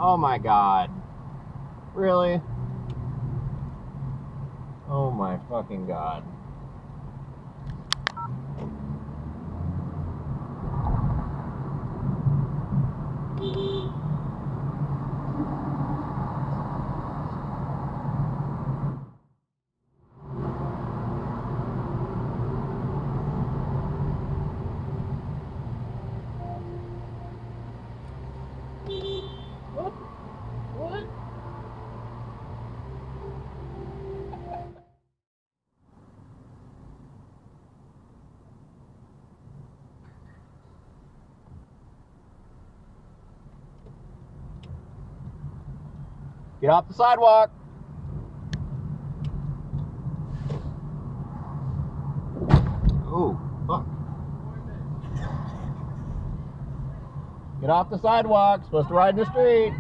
Oh my god. Really? Oh my fucking god. What? What? Get off the sidewalk. Oh, fuck. Get off the sidewalk. Supposed to ride in the street.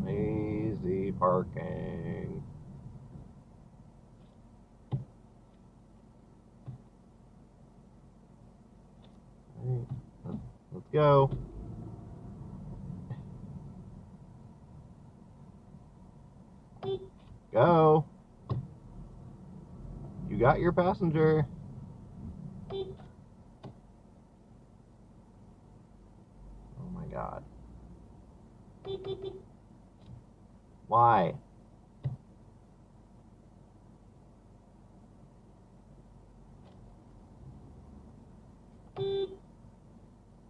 Lazy parking. All right, let's go. Go. You got your passenger. Oh my god. Why?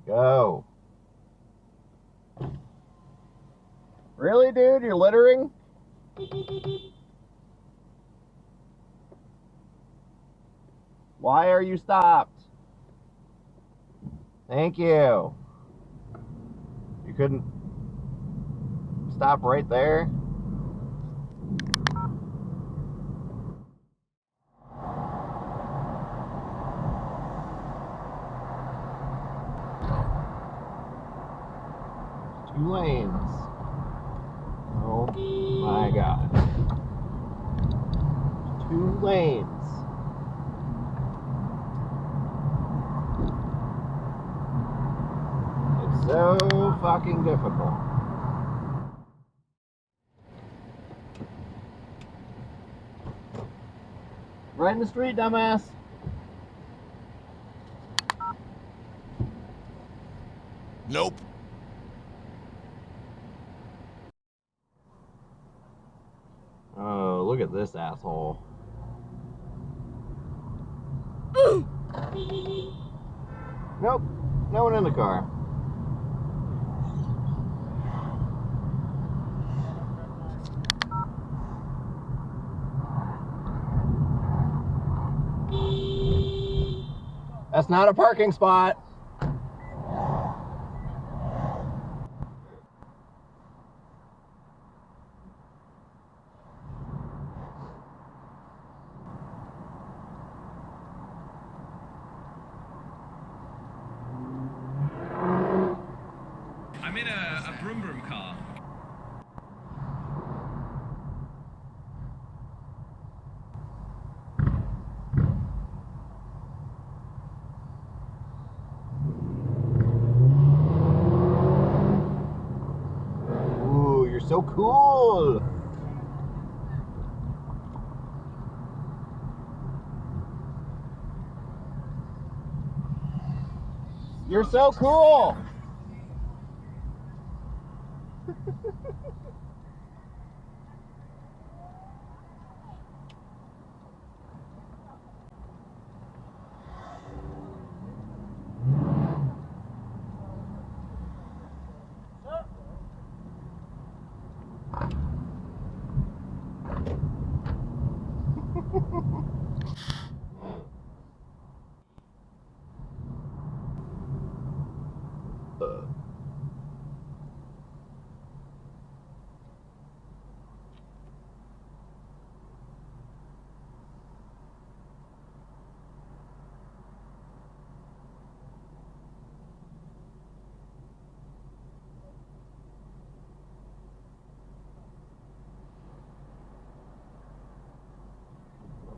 Go. Really, dude? You're littering? Why are you stopped? Thank you. You couldn't stop right there? Two lanes. Oh my god. Two lanes. It's so fucking difficult. Right in the street, dumbass. Nope. Oh, look at this asshole. Nope, no one in the car. That's not a parking spot. I'm in a broom broom car. Ooh, you're so cool. You're so cool.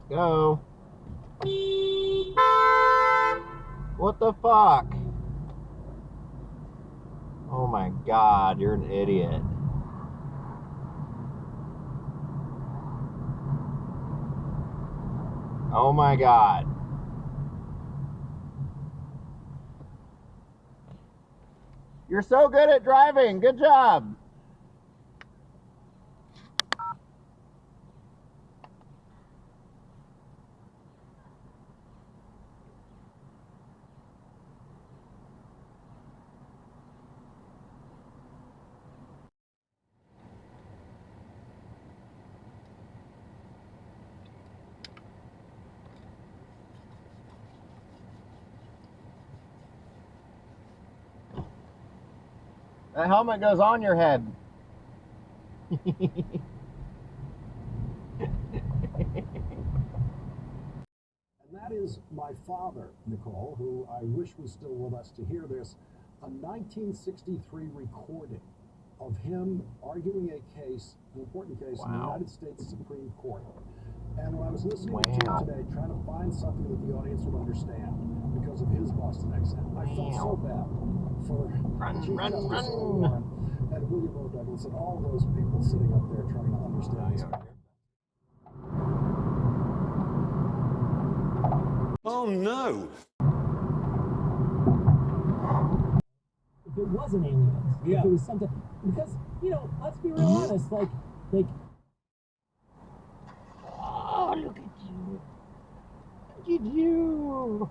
go. What the fuck? Oh my god, you're an idiot. Oh my god. You're so good at driving. Good job. That helmet goes on your head. And that is my father, Nicole, who I wish was still with us to hear this. A 1963 recording of him arguing a case, an important case in the United States Supreme Court. And when I was listening to him today, trying to find something that the audience would understand because of his Boston accent, I felt so bad for Chief Justice Warren and William O. Douglas and all those people sitting up there trying to understand this. Oh no! If it wasn't aliens, if it was something, because, you know, let's be real honest, like, oh, look at you. Look at you.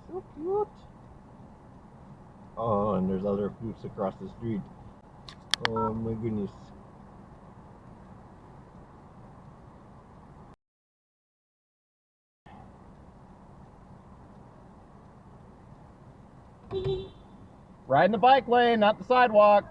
So cute. Oh, and there's other poofs across the street. Oh my goodness. Ride in the bike lane, not the sidewalk.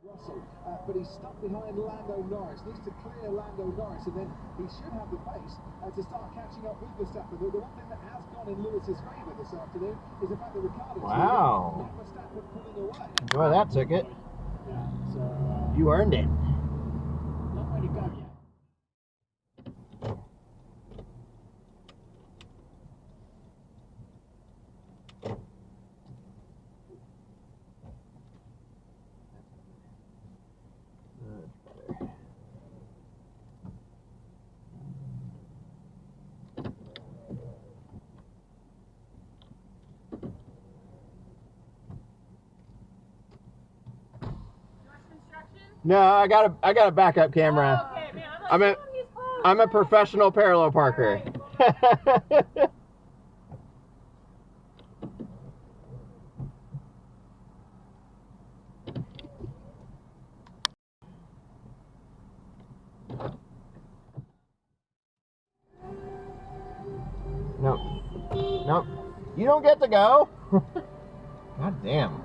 Russell, but he's stuck behind Lando Norris. Needs to clear Lando Norris, and then he should have the pace to start catching up with Verstappen. The one thing that has gone in Lewis's favour this afternoon is the fact that Ricardo's Wow. Verstappen pulling away. Enjoy that ticket. Yeah, so You earned it. not ready to go yet. No, I got a backup camera. Oh, okay, man, I'm a professional parallel parker. Nope. Nope. You don't get to go. God damn.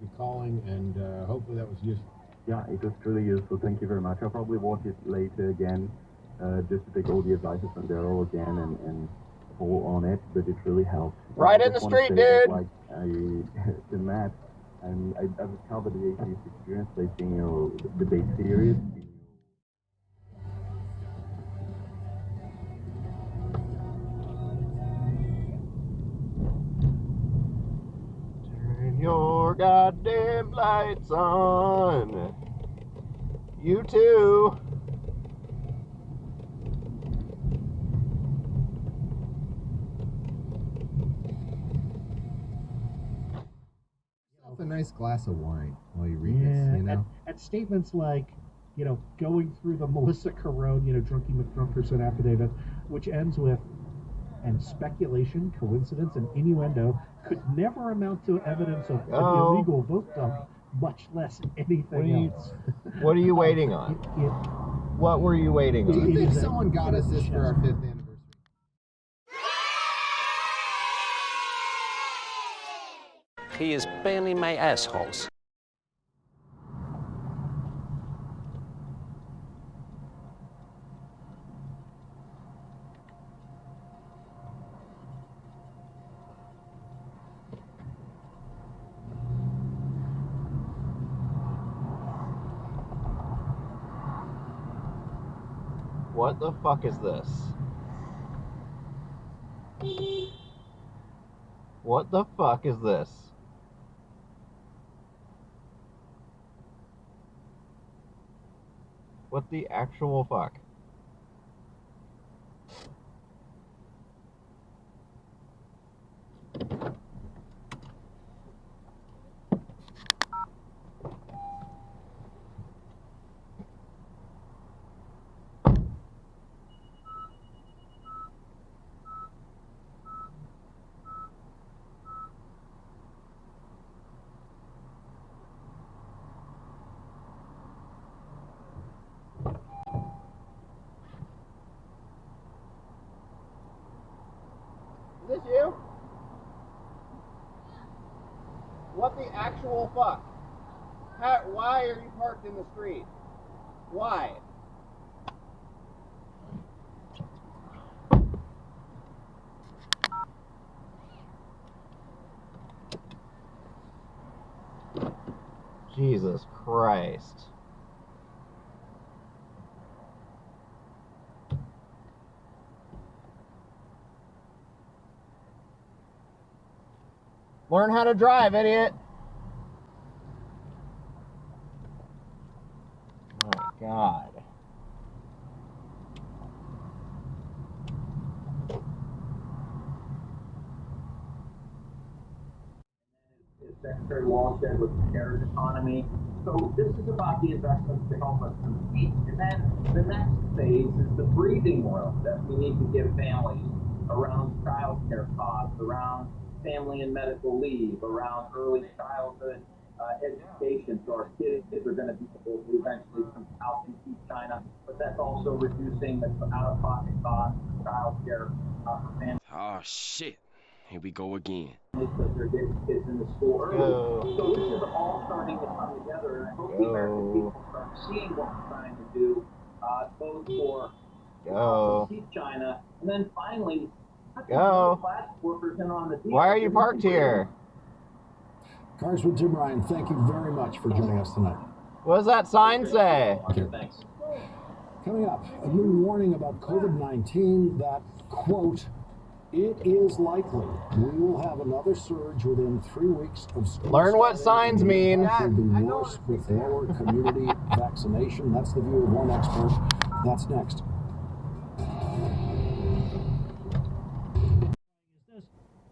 You're calling, and hopefully that was useful. Yeah, it was truly useful. Thank you very much. I'll probably watch it later again, just to take all the advices from Daryl again and pull on it, but it really helped. Right in the street, dude! Like, to Matt, and I discovered the atheist experience by seeing your debate series. Turn your goddamn lights on. You too. A nice glass of wine while you read this, you know? And statements like, you know, going through the Melissa Carone, you know, Drunky McDrunkerson affidavit, which ends with, and speculation, coincidence, and innuendo could never amount to evidence of an illegal vote dump, much less anything else. What are you waiting on? What were you waiting Do on? you think someone got us this for our 5th anniversary? He is barely my assholes. What the fuck is this? What the fuck is this? What the actual fuck? Is this you? What the actual fuck? Why are you parked in the street? Why? Jesus Christ. Learn how to drive, idiot. Oh my God. Secretary Walsh said with the shared economy. So this is about the investments to help us compete. And then the next phase is the breathing room that we need to give families around child care costs, around family and medical leave, around early childhood education. So our kids are going to be able to eventually come out and keep China, but that's also reducing the out-of-pocket costs for child care for families. Oh, shit. Here we go again. Because they're getting kids into school early. So this is all starting to come together, and I hope the American people start seeing what we're trying to do, both for to keep China, and then finally, class workers in on the deal. Why are you parked here? Congressman Tim Ryan, thank you very much for joining us tonight. What does that sign say? Thanks. Coming up, a new warning about COVID-19 that, quote, it is likely we will have another surge within 3 weeks of school. Learn what signs mean. It will be worse with lower community vaccination. That's the view of one expert. That's next.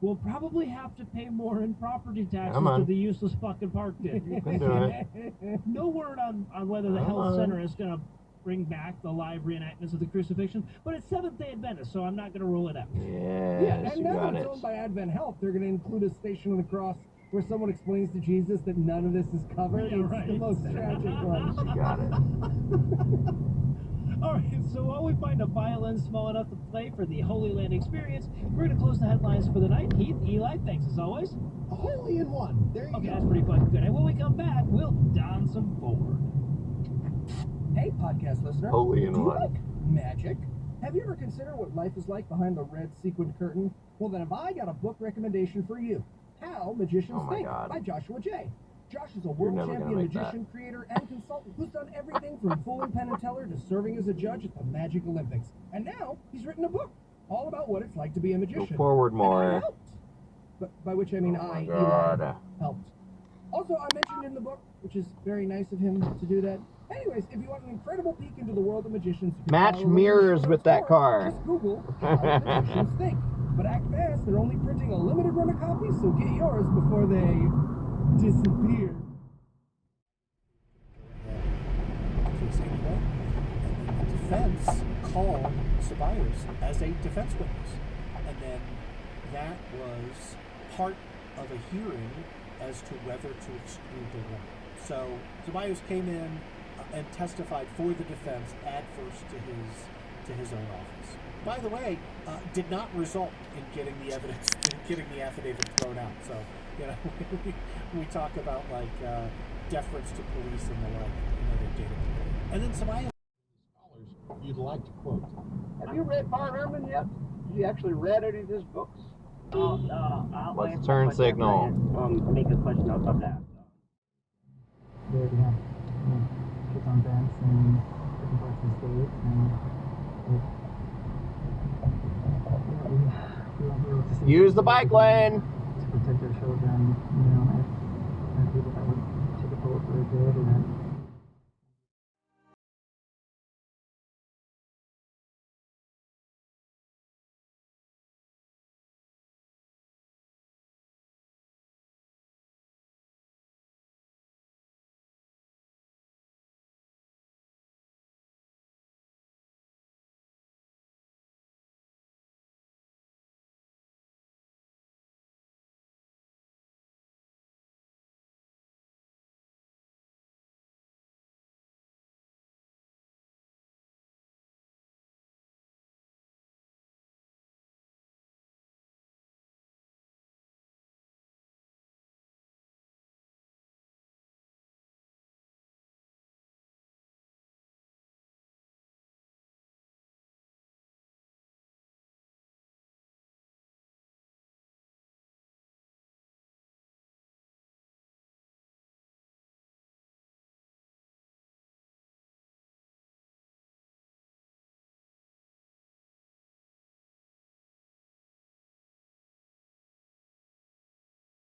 We'll probably have to pay more in property taxes to the useless fucking park district. You can do it. No word on whether the health center is going to bring back the live reenactments of the crucifixion, but it's Seventh-day Adventist, so I'm not going to rule it out. Yes, and now it's owned by Advent Health. They're going to include a station on the cross where someone explains to Jesus that none of this is covered. Yeah, it's right. the most tragic one. You got it. All right, so while we find a violin small enough to play for the Holy Land experience, we're going to close the headlines for the night. Heath, Eli, thanks as always. Holy in one. There you go. Okay, that's pretty fucking good. And when we come back, we'll don some board. Hey, podcast listener. Holy in Do you one. like magic? Have you ever considered what life is like behind the red sequined curtain? Well, then have I got a book recommendation for you. How Magicians Think by Joshua J. Josh is a world champion magician, creator, and consultant who's done everything from fooling Penn and Teller to serving as a judge at the Magic Olympics. And now he's written a book all about what it's like to be a magician. Go forward more. And I helped. But by which I mean Eli, helped. Also, I mentioned in the book, which is very nice of him to do that. Anyways, if you want an incredible peek into the world of magicians, match mirrors with that car. Just Google How Magicians Think. But act fast, they're only printing a limited run of copies, so get yours before they disappear. And the defense called Ceballos as a defense witness. And then that was part of a hearing as to whether to exclude the woman. So Ceballos came in and testified for the defense adverse to his own office. By the way, did not result in getting the evidence, getting the affidavit thrown out. So, you know, we talk about like deference to police and the like, you know, their data. And then Ceballos. Scholars you'd like to quote. Have you read Bart Ehrman yet? Have you actually read any of his books? Let's turn signal. Make a question of that. There we have kids on bench in different parts of the state, and Use the bike lane.